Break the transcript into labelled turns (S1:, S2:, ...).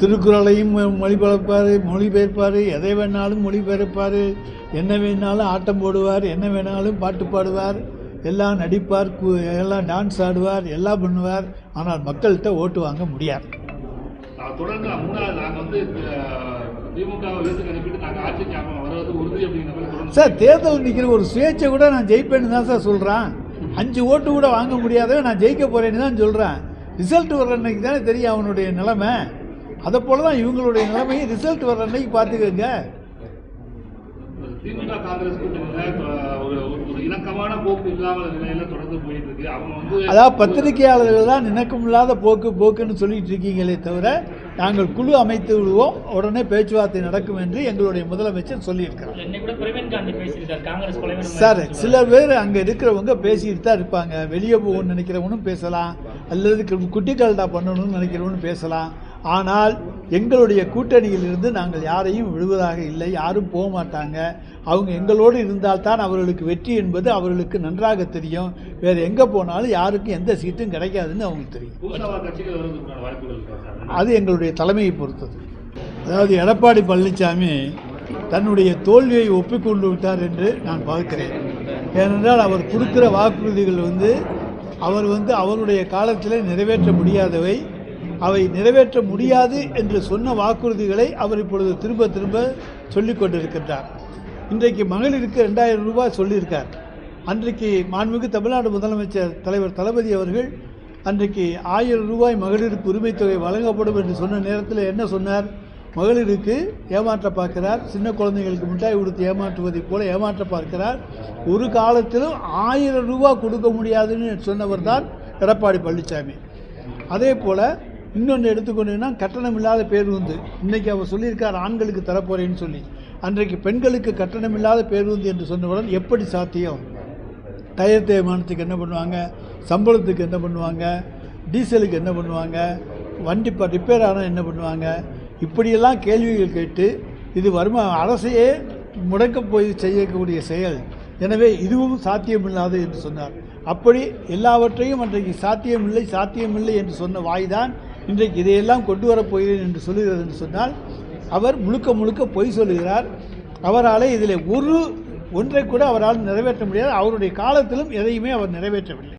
S1: திருக்குறளையும் மொழிபெயர்ப்பார், எதை வேணாலும் மொழிபெயர்ப்பார், என்ன வேணாலும் ஆட்டம் போடுவார், என்ன வேணாலும் பாட்டு பாடுவார், எல்லாம் நடிப்பார், எல்லாம் டான்ஸ் ஆடுவார், எல்லாம் பண்ணுவார். ஆனால் மக்கள்கிட்ட ஓட்டு வாங்க முடியாது.
S2: தொடர்ந்து
S1: சார், தேர்தல் நிற்கிற ஒரு சுயேட்சை கூட நான் ஜெயிப்பேன்னு தான் சார் சொல்கிறேன். 5 ஓட்டு கூட வாங்க முடியாதவே நான் ஜெயிக்க போகிறேன்னு தான் சொல்கிறேன். ரிசல்ட் வர்ற அன்னைக்கு தானே தெரியும் அவனுடைய நிலைமை. அதை போல தான் இவங்களுடைய நிலைமையை ரிசல்ட் வர்ற அன்னைக்கு பார்த்துக்கோங்க.
S2: திமுக காங்கிரஸ் ஒரு இணக்கமான போக்கு இல்லாமல் நிலையில தொடர்ந்து போயிட்டு இருக்கு. அவங்க
S1: அதாவது பத்திரிகையாளர்கள் தான் இணக்கமில்லாத போக்குன்னு சொல்லிட்டு இருக்கீங்களே தவிர, நாங்கள் குழு அமைத்து விடுவோம், உடனே பேச்சுவார்த்தை நடக்கும் என்று எங்களுடைய முதலமைச்சர் சொல்லியிருக்கிறார். சார், சில பேர் அங்கே இருக்கிறவங்க பேசிட்டு தான் இருப்பாங்க. வெளியே போகணும்னு நினைக்கிறவனும் பேசலாம், அல்லது குட்டிக்கால்டா பண்ணணும்னு நினைக்கிறவனும் பேசலாம். ஆனால் எங்களுடைய கூட்டணியிலிருந்து நாங்கள் யாரையும் விடுவதாக இல்லை. யாரும் போக மாட்டாங்க. அவங்க எங்களோடு இருந்தால்தான் அவர்களுக்கு வெற்றி என்பது அவர்களுக்கு நன்றாக தெரியும். வேறு எங்கே போனாலும் யாருக்கும் எந்த சீட்டும் கிடைக்காதுன்னு அவங்களுக்கு தெரியும். அது எங்களுடைய தலைமையை பொறுத்தது. அதாவது எடப்பாடி பழனிசாமி தன்னுடைய தோல்வியை ஒப்புக்கொண்டு விட்டார் என்று நான் பார்க்கிறேன். ஏனென்றால் அவர் கொடுக்கிற வாக்குறுதிகள் அவர் அவருடைய காலத்தில் நிறைவேற்ற முடியாதவை. அவை நிறைவேற்ற முடியாது என்று சொன்ன வாக்குறுதிகளை அவர் இப்பொழுது திரும்ப திரும்ப சொல்லிக் கொண்டிருக்கின்றார். இன்றைக்கு மகளிருக்கு 2000 ரூபாய் சொல்லியிருக்கார். அன்றைக்கு மாண்புமிகு தமிழ்நாடு முதலமைச்சர் தலைவர் தளபதி அவர்கள் அன்றைக்கு 1000 ரூபாய் மகளிருக்கு உரிமைத் தொகை வழங்கப்படும் என்று சொன்ன நேரத்தில் என்ன சொன்னார்? மகளிருக்கு ஏமாற்ற பார்க்கிறார், சின்ன குழந்தைகளுக்கு மிட்டாய் கொடுத்து ஏமாற்றுவதைப் போல ஏமாற்ற பார்க்கிறார். ஒரு காலத்திலும் 1000 ரூபாய் கொடுக்க முடியாதுன்னு சொன்னவர் தான் எடப்பாடி பழனிசாமி. அதே போல் இன்னொன்று எடுத்துக்கொண்டீங்கன்னா, கட்டணம் இல்லாத பேருந்து இன்றைக்கி அவர் சொல்லியிருக்கார் ஆண்களுக்கு தரப்போறேன்னு சொல்லி. அன்றைக்கு பெண்களுக்கு கட்டணம் இல்லாத பேருந்து என்று சொன்னவுடன் எப்படி சாத்தியம்? டயர் தேய்மானத்துக்கு என்ன பண்ணுவாங்க, சம்பளத்துக்கு என்ன பண்ணுவாங்க, டீசலுக்கு என்ன பண்ணுவாங்க, வண்டி ரிப்பேர் ஆனால் என்ன பண்ணுவாங்க, இப்படியெல்லாம் கேள்விகள் கேட்டு இது அரசையே முடக்க போய் செய்யக்கூடிய செயல். எனவே இதுவும் சாத்தியமில்லாது என்று சொன்னார். அப்படி எல்லாவற்றையும் அன்றைக்கு சாத்தியமில்லை என்று சொன்ன வாய்தான் இன்றைக்கு இதையெல்லாம் கொண்டு வரப்போகிறேன் என்று சொல்லுகிறது என்று சொன்னால், அவர் முழுக்க பொய் சொல்லுகிறார். அவரால் இதில் ஒன்றை கூட அவரால் நிறைவேற்ற முடியாது. அவருடைய காலத்திலும் எதையுமே அவர் நிறைவேற்றவில்லை.